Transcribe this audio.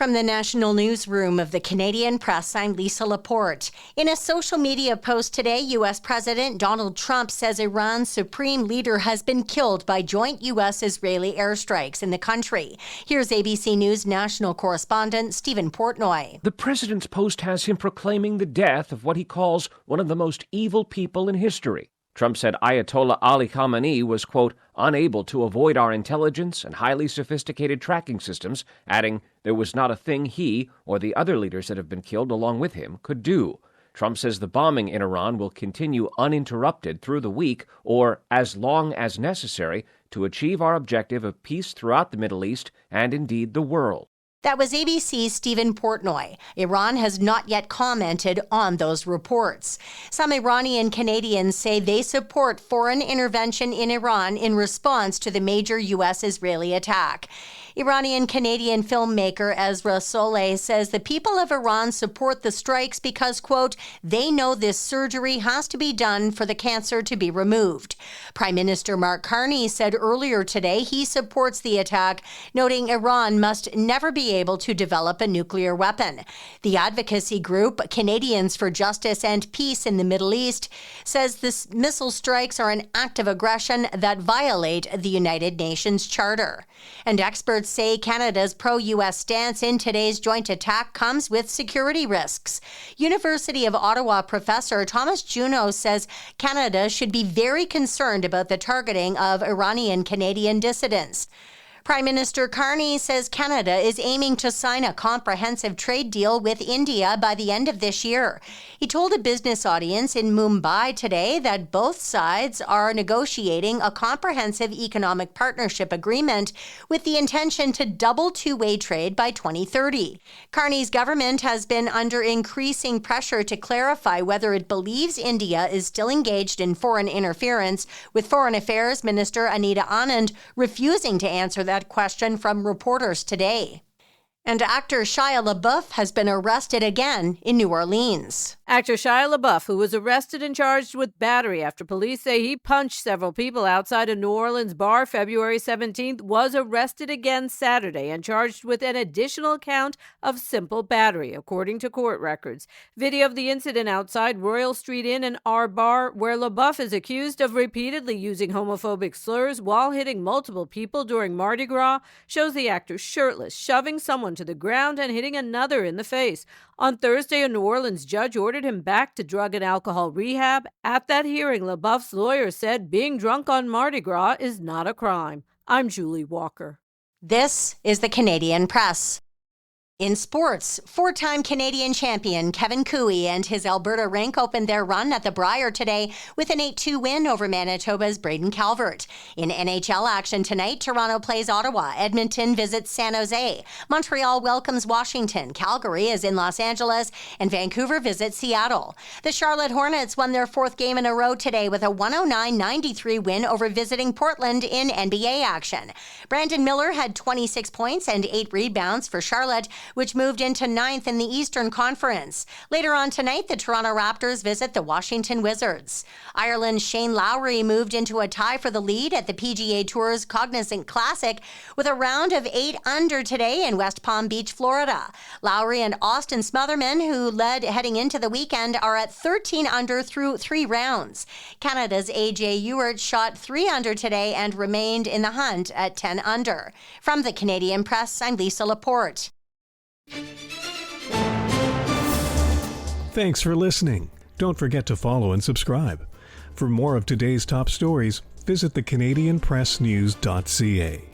From the national newsroom of the Canadian Press, I'm Lisa Laporte. In a social media post today, U.S. President Donald Trump says Iran's supreme leader has been killed by joint U.S.-Israeli airstrikes in the country. Here's ABC News national correspondent Stephen Portnoy. The president's post has him proclaiming the death of what he calls one of the most evil people in history. Trump said Ayatollah Ali Khamenei was, quote, unable to avoid our intelligence and highly sophisticated tracking systems, adding there was not a thing he or the other leaders that have been killed along with him could do. Trump says the bombing in Iran will continue uninterrupted through the week or as long as necessary to achieve our objective of peace throughout the Middle East and indeed the world. That was ABC's Stephen Portnoy. Iran has not yet commented on those reports. Some Iranian Canadians say they support foreign intervention in Iran in response to the major U.S.-Israeli attack. Iranian Canadian filmmaker Ezra Soleh says the people of Iran support the strikes because, quote, they know this surgery has to be done for the cancer to be removed. Prime Minister Mark Carney said earlier today he supports the attack, noting Iran must never be able to develop a nuclear weapon. The advocacy group Canadians for Justice and Peace in the Middle East says the missile strikes are an act of aggression that violate the United Nations Charter. And experts say Canada's pro-U.S. stance in today's joint attack comes with security risks. University of Ottawa professor Thomas Juneau says Canada should be very concerned about the targeting of Iranian Canadian dissidents. Prime Minister Carney says Canada is aiming to sign a comprehensive trade deal with India by the end of this year. He told a business audience in Mumbai today that both sides are negotiating a comprehensive economic partnership agreement with the intention to double two-way trade by 2030. Carney's government has been under increasing pressure to clarify whether it believes India is still engaged in foreign interference, with Foreign Affairs Minister Anita Anand refusing to answer that question from reporters today. And actor Shia LaBeouf has been arrested again in New Orleans. Actor Shia LaBeouf, who was arrested and charged with battery after police say he punched several people outside a New Orleans bar February 17th, was arrested again Saturday and charged with an additional count of simple battery, according to court records. Video of the incident outside Royal Street Inn and R Bar, where LaBeouf is accused of repeatedly using homophobic slurs while hitting multiple people during Mardi Gras, shows the actor shirtless, shoving someone to the ground and hitting another in the face. On Thursday, a New Orleans judge ordered him back to drug and alcohol rehab. At that hearing, LaBeouf's lawyer said being drunk on Mardi Gras is not a crime. I'm Julie Walker. This is the Canadian Press. In sports, four-time Canadian champion Kevin Cooey and his Alberta Rink opened their run at the Brier today with an 8-2 win over Manitoba's Braden Calvert. In NHL action tonight, Toronto plays Ottawa, Edmonton visits San Jose, Montreal welcomes Washington, Calgary is in Los Angeles, and Vancouver visits Seattle. The Charlotte Hornets won their fourth game in a row today with a 109-93 win over visiting Portland in NBA action. Brandon Miller had 26 points and 8 rebounds for Charlotte, which moved into ninth in the Eastern Conference. Later on tonight, the Toronto Raptors visit the Washington Wizards. Ireland's Shane Lowry moved into a tie for the lead at the PGA Tour's Cognizant Classic with a round of 8 under today in West Palm Beach, Florida. Lowry and Austin Smotherman, who led heading into the weekend, are at 13 under through 3 rounds. Canada's A.J. Ewart shot 3 under today and remained in the hunt at 10 under. From the Canadian Press, I'm Lisa Laporte. Thanks for listening. Don't forget to follow and subscribe. For more of today's top stories, visit thecanadianpressnews.ca.